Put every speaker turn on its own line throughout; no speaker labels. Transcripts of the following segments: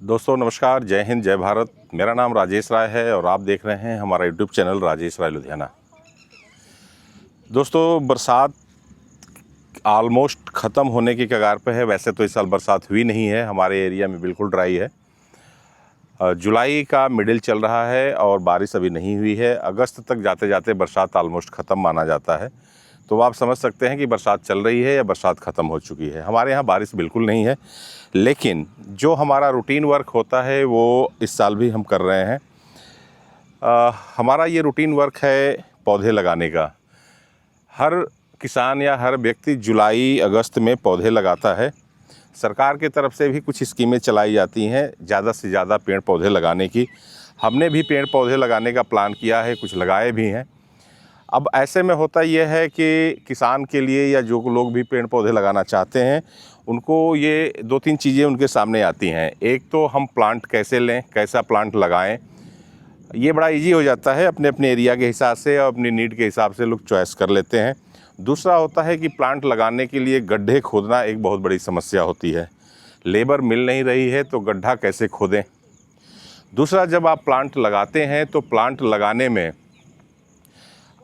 दोस्तों नमस्कार, जय हिंद, जय भारत। मेरा नाम राजेश राय है और आप देख रहे हैं हमारा यूट्यूब चैनल राजेश राय लुधियाना। दोस्तों, बरसात ऑलमोस्ट ख़त्म होने की कगार पे है। वैसे तो इस साल बरसात हुई नहीं है, हमारे एरिया में बिल्कुल ड्राई है। जुलाई का मिडिल चल रहा है और बारिश अभी नहीं हुई है। अगस्त तक जाते जाते बरसात ऑलमोस्ट ख़त्म माना जाता है। तो आप समझ सकते हैं कि बरसात चल रही है या बरसात ख़त्म हो चुकी है। हमारे यहाँ बारिश बिल्कुल नहीं है, लेकिन जो हमारा रूटीन वर्क होता है वो इस साल भी हम कर रहे हैं। हमारा ये रूटीन वर्क है पौधे लगाने का। हर किसान या हर व्यक्ति जुलाई अगस्त में पौधे लगाता है। सरकार की तरफ से भी कुछ स्कीमें चलाई जाती हैं ज़्यादा से ज़्यादा पेड़ पौधे लगाने की। हमने भी पेड़ पौधे लगाने का प्लान किया है, कुछ लगाए भी हैं। अब ऐसे में होता यह है कि किसान के लिए या जो लोग भी पेड़ पौधे लगाना चाहते हैं, उनको ये 2-3 चीज़ें उनके सामने आती हैं। एक तो हम प्लांट कैसे लें, कैसा प्लांट लगाएं, ये बड़ा इजी हो जाता है। अपने अपने एरिया के हिसाब से और अपनी नीड के हिसाब से लोग चॉइस कर लेते हैं। दूसरा होता है कि प्लांट लगाने के लिए गड्ढे खोदना एक बहुत बड़ी समस्या होती है। लेबर मिल नहीं रही है तो गड्ढा कैसे खोदें। दूसरा, जब आप प्लांट लगाते हैं तो प्लांट लगाने में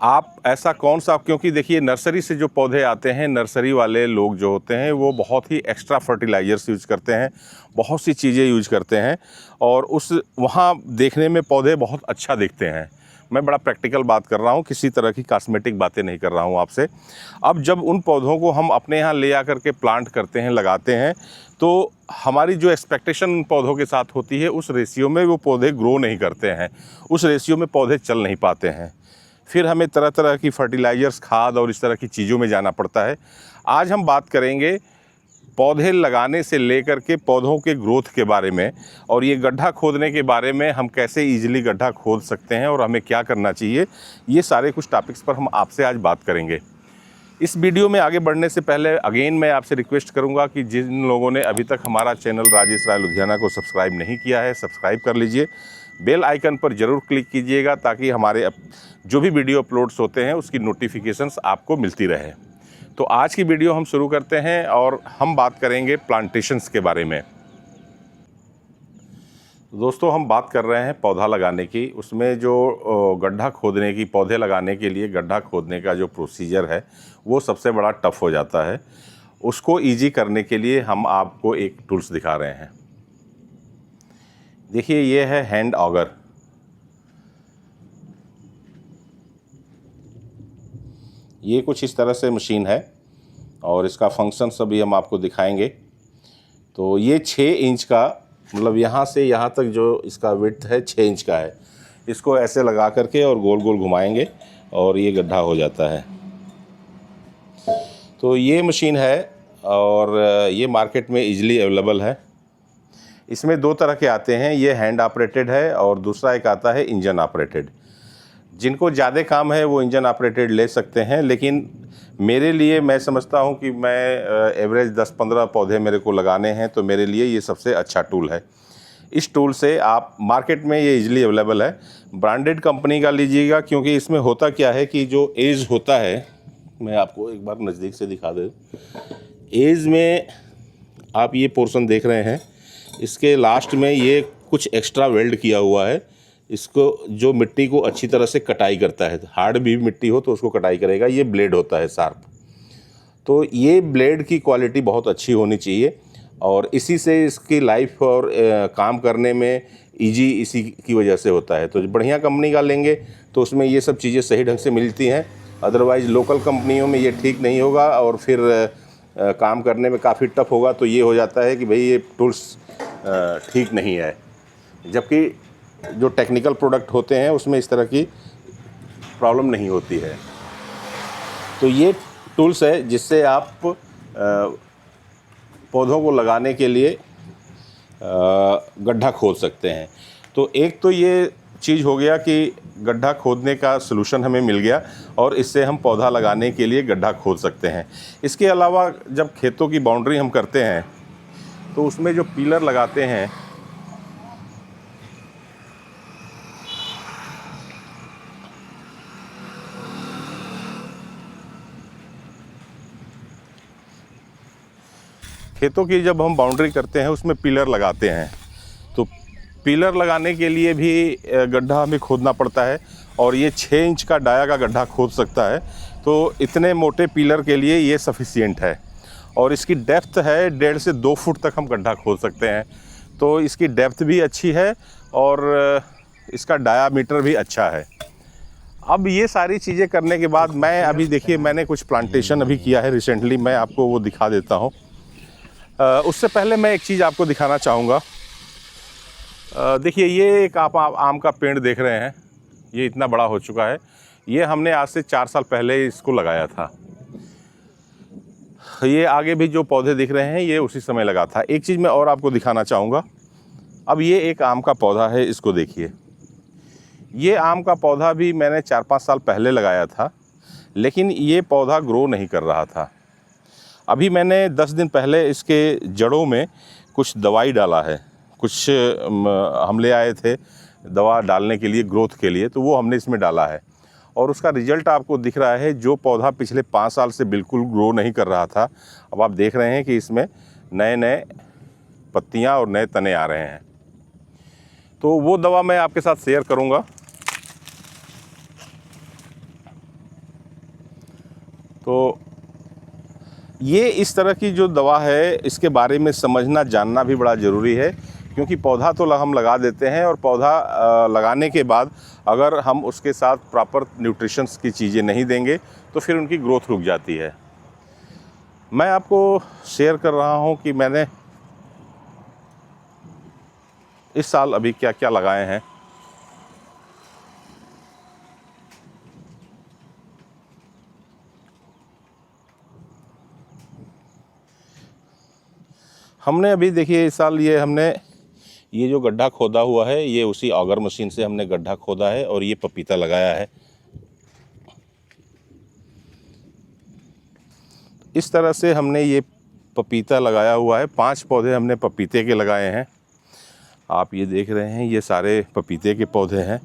आप ऐसा कौन सा, क्योंकि देखिए नर्सरी से जो पौधे आते हैं, नर्सरी वाले लोग जो होते हैं वो बहुत ही एक्स्ट्रा फर्टिलाइज़र्स यूज करते हैं, बहुत सी चीज़ें यूज करते हैं और वहाँ देखने में पौधे बहुत अच्छा दिखते हैं। मैं बड़ा प्रैक्टिकल बात कर रहा हूँ, किसी तरह की कॉस्मेटिक बातें नहीं कर रहा हूँ आपसे। अब जब उन पौधों को हम अपने यहाँ ले आकर के प्लांट करते हैं, लगाते हैं, तो हमारी जो एक्सपेक्टेशन उन पौधों के साथ होती है उस रेशियो में वो पौधे ग्रो नहीं करते हैं, उस रेशियो में पौधे चल नहीं पाते हैं। फिर हमें तरह तरह की फर्टिलाइज़र्स, खाद और इस तरह की चीज़ों में जाना पड़ता है। आज हम बात करेंगे पौधे लगाने से लेकर के पौधों के ग्रोथ के बारे में, और ये गड्ढा खोदने के बारे में, हम कैसे ईजिली गड्ढा खोद सकते हैं और हमें क्या करना चाहिए। ये सारे कुछ टॉपिक्स पर हम आपसे आज बात करेंगे। इस वीडियो में आगे बढ़ने से पहले अगेन मैं आपसे रिक्वेस्ट करूंगा कि जिन लोगों ने अभी तक हमारा चैनल राजेश राय लुधियाना को सब्सक्राइब नहीं किया है, सब्सक्राइब कर लीजिए। बेल आइकन पर ज़रूर क्लिक कीजिएगा ताकि हमारे जो भी वीडियो अपलोड्स होते हैं उसकी नोटिफिकेशंस आपको मिलती रहे। तो आज की वीडियो हम शुरू करते हैं और हम बात करेंगे प्लांटेशंस के बारे में। दोस्तों, हम बात कर रहे हैं पौधा लगाने की। उसमें जो गड्ढा खोदने की, पौधे लगाने के लिए गड्ढा खोदने का जो प्रोसीजर है वो सबसे बड़ा टफ हो जाता है। उसको इजी करने के लिए हम आपको एक टूल्स दिखा रहे हैं। देखिए, ये है हैंड ऑगर। ये कुछ इस तरह से मशीन है और इसका फंक्शन सभी हम आपको दिखाएंगे। तो ये 6 इंच का, मतलब यहाँ से यहाँ तक जो इसका विड्थ है 6 इंच का है। इसको ऐसे लगा करके और गोल गोल घुमाएंगे और ये गड्ढा हो जाता है। तो ये मशीन है और ये मार्केट में इजीली अवेलेबल है। इसमें 2 तरह के आते हैं, ये हैंड ऑपरेटेड है और दूसरा एक आता है इंजन ऑपरेटेड। जिनको ज़्यादा काम है वो इंजन ऑपरेटेड ले सकते हैं, लेकिन मेरे लिए, मैं समझता हूँ कि मैं एवरेज 10-15 पौधे मेरे को लगाने हैं, तो मेरे लिए ये सबसे अच्छा टूल है। इस टूल से आप, मार्केट में ये इजीली अवेलेबल है, ब्रांडेड कंपनी का लीजिएगा, क्योंकि इसमें होता क्या है कि जो एज होता है, मैं आपको एक बार नज़दीक से दिखा दूँ। एज में आप ये पोर्शन देख रहे हैं, इसके लास्ट में ये कुछ एक्स्ट्रा वेल्ड किया हुआ है। इसको, जो मिट्टी को अच्छी तरह से कटाई करता है, हार्ड भी मिट्टी हो तो उसको कटाई करेगा। ये ब्लेड होता है शार्प। तो ये ब्लेड की क्वालिटी बहुत अच्छी होनी चाहिए और इसी से इसकी लाइफ और काम करने में इजी इसी की वजह से होता है। तो बढ़िया कंपनी का लेंगे तो उसमें ये सब चीज़ें सही ढंग से मिलती हैं। अदरवाइज़ लोकल कंपनियों में ये ठीक नहीं होगा और फिर काम करने में काफ़ी टफ होगा। तो ये हो जाता है कि भाई ये टूल्स ठीक नहीं है, जबकि जो टेक्निकल प्रोडक्ट होते हैं उसमें इस तरह की प्रॉब्लम नहीं होती है। तो ये टूल्स है जिससे आप पौधों को लगाने के लिए गड्ढा खोद सकते हैं। तो एक तो ये चीज़ हो गया कि गड्ढा खोदने का सलूशन हमें मिल गया और इससे हम पौधा लगाने के लिए गड्ढा खोद सकते हैं। इसके अलावा जब खेतों की बाउंड्री हम करते हैं तो उसमें जो पिलर लगाते हैं, खेतों की जब हम बाउंड्री करते हैं उसमें पिलर लगाते हैं, तो पिलर लगाने के लिए भी गड्ढा हमें खोदना पड़ता है और ये 6 इंच का डाया का गड्ढा खोद सकता है। तो इतने मोटे पिलर के लिए ये सफिशिएंट है और इसकी डेप्थ है 1.5 से 2 फुट तक हम गड्ढा खोद सकते हैं। तो इसकी डेप्थ भी अच्छी है और इसका डायामीटर भी अच्छा है। अब ये सारी चीज़ें करने के बाद मैं अभी देखिए मैंने कुछ प्लांटेशन अभी किया है रिसेंटली, मैं आपको वो दिखा देता हूँ। उससे पहले मैं एक चीज़ आपको दिखाना चाहूँगा। देखिए ये एक आप आम का पेड़ देख रहे हैं, ये इतना बड़ा हो चुका है। ये हमने आज से 4 साल पहले इसको लगाया था। ये आगे भी जो पौधे दिख रहे हैं ये उसी समय लगा था। एक चीज़ मैं और आपको दिखाना चाहूँगा। अब ये एक आम का पौधा है, इसको देखिए। ये आम का पौधा भी मैंने 4-5 साल पहले लगाया था, लेकिन ये पौधा ग्रो नहीं कर रहा था। अभी मैंने 10 दिन पहले इसके जड़ों में कुछ दवाई डाला है, कुछ हम ले आए थे दवा डालने के लिए, ग्रोथ के लिए, तो वो हमने इसमें डाला है और उसका रिज़ल्ट आपको दिख रहा है। जो पौधा पिछले 5 साल से बिल्कुल ग्रो नहीं कर रहा था, अब आप देख रहे हैं कि इसमें नए पत्तियां और नए तने आ रहे हैं। तो वो दवा मैं आपके साथ शेयर करूंगा। तो ये इस तरह की जो दवा है, इसके बारे में समझना जानना भी बड़ा ज़रूरी है, क्योंकि पौधा तो हम लगा देते हैं और पौधा लगाने के बाद अगर हम उसके साथ प्रॉपर न्यूट्रिशंस की चीज़ें नहीं देंगे तो फिर उनकी ग्रोथ रुक जाती है। मैं आपको शेयर कर रहा हूं कि मैंने इस साल अभी क्या क्या लगाए हैं। हमने अभी देखिए इस साल ये जो गड्ढा खोदा हुआ है, ये उसी ऑगर मशीन से हमने गड्ढा खोदा है और ये पपीता लगाया है। इस तरह से हमने ये पपीता लगाया हुआ है। 5 पौधे हमने पपीते के लगाए हैं। आप ये देख रहे हैं, ये सारे पपीते के पौधे हैं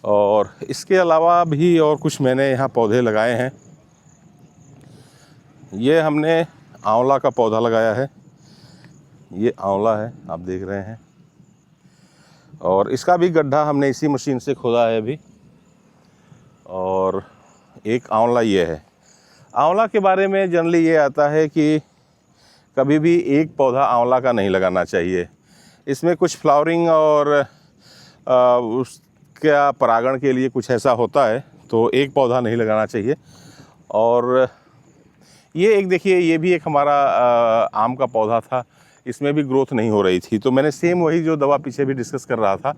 और इसके अलावा भी और कुछ मैंने यहाँ पौधे लगाए हैं। ये हमने आंवला का पौधा लगाया है, ये आंवला है, आप देख रहे हैं, और इसका भी गड्ढा हमने इसी मशीन से खोदा है अभी। और एक आंवला ये है। आंवला के बारे में जनरली ये आता है कि कभी भी एक पौधा आंवला का नहीं लगाना चाहिए। इसमें कुछ फ्लावरिंग और उसका परागण के लिए कुछ ऐसा होता है, तो एक पौधा नहीं लगाना चाहिए। और ये एक देखिए, ये भी एक हमारा आम का पौधा था, इसमें भी ग्रोथ नहीं हो रही थी, तो मैंने सेम वही जो दवा पीछे भी डिस्कस कर रहा था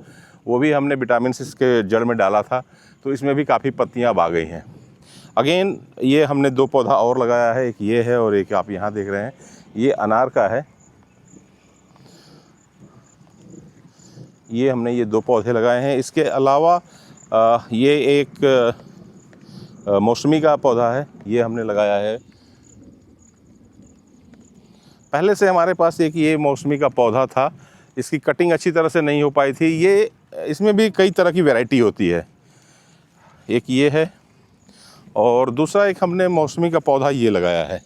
वो भी हमने विटामिन सी इसके जड़ में डाला था, तो इसमें भी काफ़ी पत्तियां अब आ गई हैं। अगेन ये हमने 2 पौधा और लगाया है, एक ये है और एक आप यहाँ देख रहे हैं, ये अनार का है। ये हमने ये 2 पौधे लगाए हैं। इसके अलावा ये एक मौसमी का पौधा है, ये हमने लगाया है। पहले से हमारे पास एक ये मौसमी का पौधा था, इसकी कटिंग अच्छी तरह से नहीं हो पाई थी। ये इसमें भी कई तरह की वैरायटी होती है, एक ये है और दूसरा एक हमने मौसमी का पौधा ये लगाया है।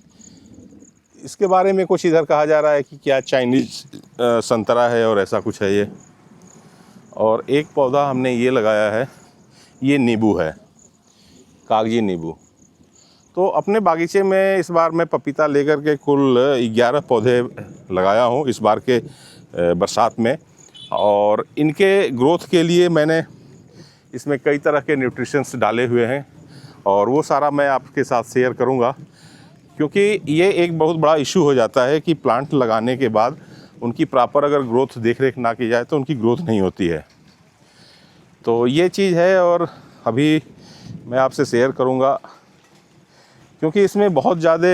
इसके बारे में कुछ इधर कहा जा रहा है कि क्या चाइनीज़ संतरा है और ऐसा कुछ है ये। और एक पौधा हमने ये लगाया है, ये नींबू है, कागजी नींबू। तो अपने बागीचे में इस बार मैं पपीता लेकर के कुल 11 पौधे लगाया हूँ इस बार के बरसात में। और इनके ग्रोथ के लिए मैंने इसमें कई तरह के न्यूट्रिशंस डाले हुए हैं और वो सारा मैं आपके साथ शेयर करूँगा, क्योंकि ये एक बहुत बड़ा इशू हो जाता है कि प्लांट लगाने के बाद उनकी प्रॉपर अगर ग्रोथ देख रेख ना की जाए तो उनकी ग्रोथ नहीं होती है। तो ये चीज़ है और अभी मैं आपसे शेयर करूँगा, क्योंकि इसमें बहुत ज़्यादा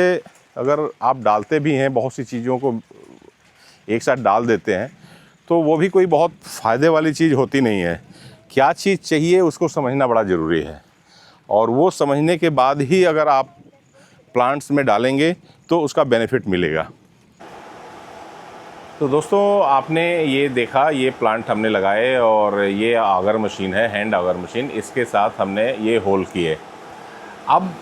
अगर आप डालते भी हैं, बहुत सी चीज़ों को एक साथ डाल देते हैं, तो वो भी कोई बहुत फ़ायदे वाली चीज़ होती नहीं है। क्या चीज़ चाहिए उसको समझना बड़ा ज़रूरी है, और वो समझने के बाद ही अगर आप प्लांट्स में डालेंगे तो उसका बेनिफिट मिलेगा। तो दोस्तों, आपने ये देखा, ये प्लांट हमने लगाए और ये आगर मशीन है, हैंड आगर मशीन, इसके साथ हमने ये होल किए। अब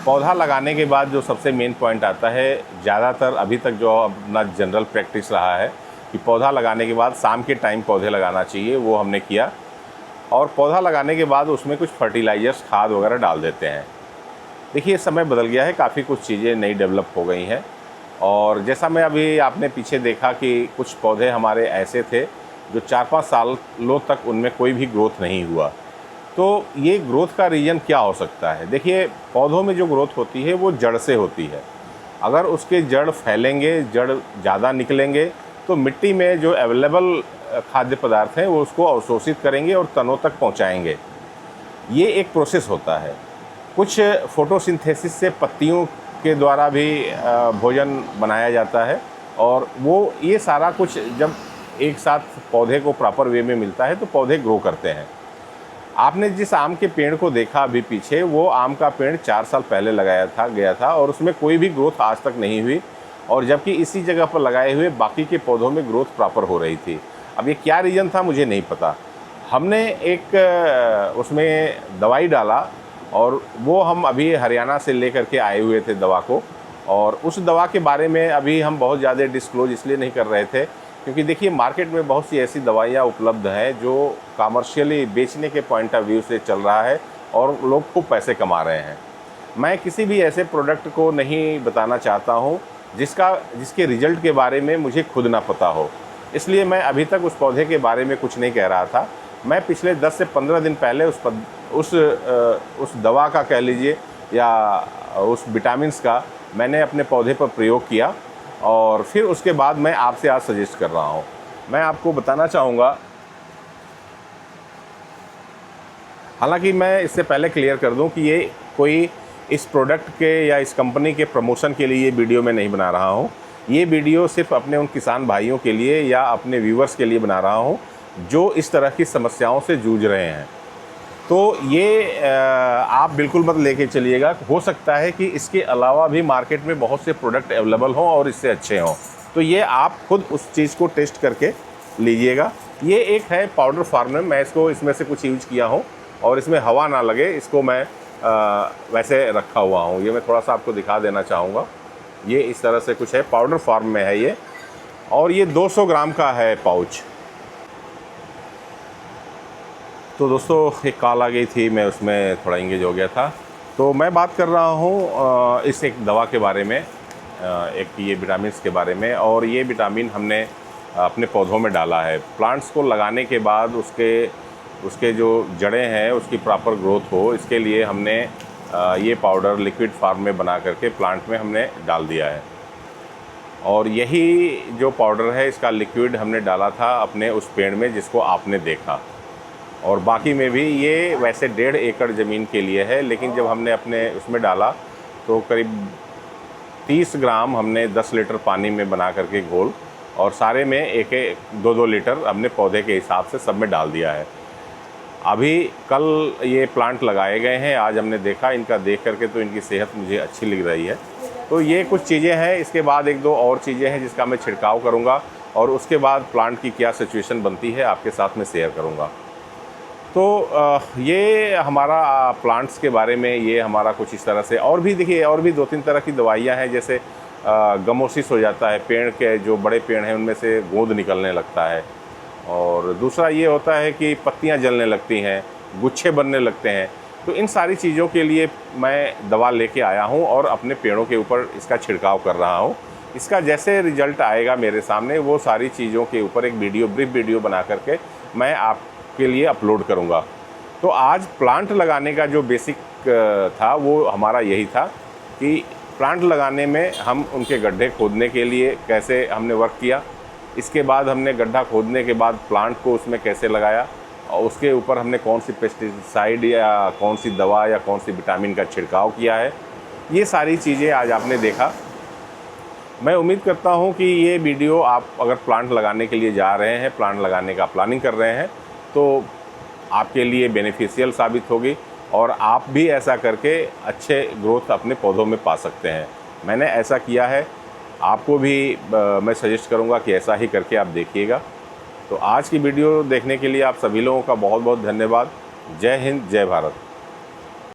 पौधा लगाने के बाद जो सबसे मेन पॉइंट आता है, ज़्यादातर अभी तक जो अपना जनरल प्रैक्टिस रहा है कि पौधा लगाने के बाद शाम के टाइम पौधे लगाना चाहिए, वो हमने किया। और पौधा लगाने के बाद उसमें कुछ फर्टिलाइज़र्स, खाद वगैरह डाल देते हैं। देखिए समय बदल गया है, काफ़ी कुछ चीज़ें नई डेवलप हो गई हैं। और जैसा मैं अभी आपने पीछे देखा कि कुछ पौधे हमारे ऐसे थे जो 4-5 सालों तक उनमें कोई भी ग्रोथ नहीं हुआ। तो ये ग्रोथ का रीज़न क्या हो सकता है? देखिए, पौधों में जो ग्रोथ होती है वो जड़ से होती है। अगर उसके जड़ फैलेंगे, जड़ ज़्यादा निकलेंगे, तो मिट्टी में जो अवेलेबल खाद्य पदार्थ हैं वो उसको अवशोषित करेंगे और तनों तक पहुंचाएंगे। ये एक प्रोसेस होता है। कुछ फोटोसिंथेसिस से पत्तियों के द्वारा भी भोजन बनाया जाता है, और वो ये सारा कुछ जब एक साथ पौधे को प्रॉपर वे में मिलता है तो पौधे ग्रो करते हैं। आपने जिस आम के पेड़ को देखा अभी पीछे, वो आम का पेड़ 4 साल पहले लगाया गया था और उसमें कोई भी ग्रोथ आज तक नहीं हुई, और जबकि इसी जगह पर लगाए हुए बाकी के पौधों में ग्रोथ प्रॉपर हो रही थी। अब ये क्या रीज़न था मुझे नहीं पता। हमने एक उसमें दवाई डाला, और वो हम अभी हरियाणा से लेकर के आए हुए थे दवा को, और उस दवा के बारे में अभी हम बहुत ज़्यादा डिस्क्लोज इसलिए नहीं कर रहे थे क्योंकि देखिए मार्केट में बहुत सी ऐसी दवाइयाँ उपलब्ध हैं जो कमर्शियली बेचने के पॉइंट ऑफ व्यू से चल रहा है और लोग खूब पैसे कमा रहे हैं। मैं किसी भी ऐसे प्रोडक्ट को नहीं बताना चाहता हूँ जिसके रिजल्ट के बारे में मुझे खुद ना पता हो, इसलिए मैं अभी तक उस पौधे के बारे में कुछ नहीं कह रहा था। मैं पिछले 10 से 15 दिन पहले उस दवा का कह लीजिए या उस विटामिन्स का मैंने अपने पौधे पर प्रयोग किया, और फिर उसके बाद मैं आपसे आज सजेस्ट कर रहा हूँ। मैं आपको बताना चाहूँगा, हालांकि मैं इससे पहले क्लियर कर दूं कि ये कोई इस प्रोडक्ट के या इस कंपनी के प्रमोशन के लिए ये वीडियो मैं नहीं बना रहा हूँ। ये वीडियो सिर्फ अपने उन किसान भाइयों के लिए या अपने व्यूवर्स के लिए बना रहा हूँ जो इस तरह की समस्याओं से जूझ रहे हैं। तो ये आप बिल्कुल मत लेके चलिएगा। हो सकता है कि इसके अलावा भी मार्केट में बहुत से प्रोडक्ट अवेलेबल हों और इससे अच्छे हों, तो ये आप खुद उस चीज़ को टेस्ट करके लीजिएगा। ये एक है पाउडर फॉर्म में, मैं इसको इसमें से कुछ यूज किया हूँ और इसमें हवा ना लगे इसको मैं वैसे रखा हुआ हूँ। ये मैं थोड़ा सा आपको दिखा देना चाहूँगा। ये इस तरह से कुछ है, पाउडर फॉर्म में है ये, और ये 200 ग्राम का है पाउच। तो दोस्तों एक कॉल आ गई थी, मैं उसमें थोड़ा इंगेज हो गया था। तो मैं बात कर रहा हूँ इस एक दवा के बारे में, एक ये विटामिन्स के बारे में। और ये विटामिन हमने अपने पौधों में डाला है। प्लांट्स को लगाने के बाद उसके जो जड़ें हैं उसकी प्रॉपर ग्रोथ हो, इसके लिए हमने ये पाउडर लिक्विड फॉर्म में बना करके प्लांट में हमने डाल दिया है। और यही जो पाउडर है इसका लिक्विड हमने डाला था अपने उस पेड़ में जिसको आपने देखा, और बाकी में भी ये वैसे 1.5 एकड़ ज़मीन के लिए है, लेकिन जब हमने अपने उसमें डाला तो करीब 30 ग्राम हमने 10 लीटर पानी में बना करके घोल, और सारे में 1-2 लीटर हमने पौधे के हिसाब से सब में डाल दिया है। अभी कल ये प्लांट लगाए गए हैं, आज हमने देखा इनका देख करके तो इनकी सेहत मुझे अच्छी लग रही है। तो ये कुछ चीज़ें हैं। इसके बाद 1-2 और चीज़ें हैं जिसका मैं छिड़काव करूँगा, और उसके बाद प्लांट की क्या सिचुएशन बनती है आपके साथ में शेयर करूँगा। तो ये हमारा प्लांट्स के बारे में ये हमारा कुछ इस तरह से। और भी देखिए, और भी 2-3 तरह की दवाइयाँ हैं, जैसे गमोसिस हो जाता है, पेड़ के जो बड़े पेड़ हैं उनमें से गोंद निकलने लगता है, और दूसरा ये होता है कि पत्तियां जलने लगती हैं, गुच्छे बनने लगते हैं। तो इन सारी चीज़ों के लिए मैं दवा लेके आया हूं और अपने पेड़ों के ऊपर इसका छिड़काव कर रहा हूं। इसका जैसे रिजल्ट आएगा मेरे सामने, वो सारी चीज़ों के ऊपर एक ब्रीफ वीडियो बना करके मैं आपके लिए अपलोड करूंगा। तो आज प्लांट लगाने का जो बेसिक था वो हमारा यही था कि प्लांट लगाने में हम उनके गड्ढे खोदने के लिए कैसे हमने वर्क किया, इसके बाद हमने गड्ढा खोदने के बाद प्लांट को उसमें कैसे लगाया, और उसके ऊपर हमने कौन सी पेस्टिसाइड या कौन सी दवा या कौन सी विटामिन का छिड़काव किया है। ये सारी चीज़ें आज आपने देखा। मैं उम्मीद करता हूँ कि ये वीडियो आप अगर प्लांट लगाने के लिए जा रहे हैं, प्लांट लगाने का प्लानिंग कर रहे हैं, तो आपके लिए बेनिफिशियल साबित होगी, और आप भी ऐसा करके अच्छे ग्रोथ अपने पौधों में पा सकते हैं। मैंने ऐसा किया है, आपको भी मैं सजेस्ट करूंगा कि ऐसा ही करके आप देखिएगा। तो आज की वीडियो देखने के लिए आप सभी लोगों का बहुत बहुत धन्यवाद। जय हिंद, जय भारत।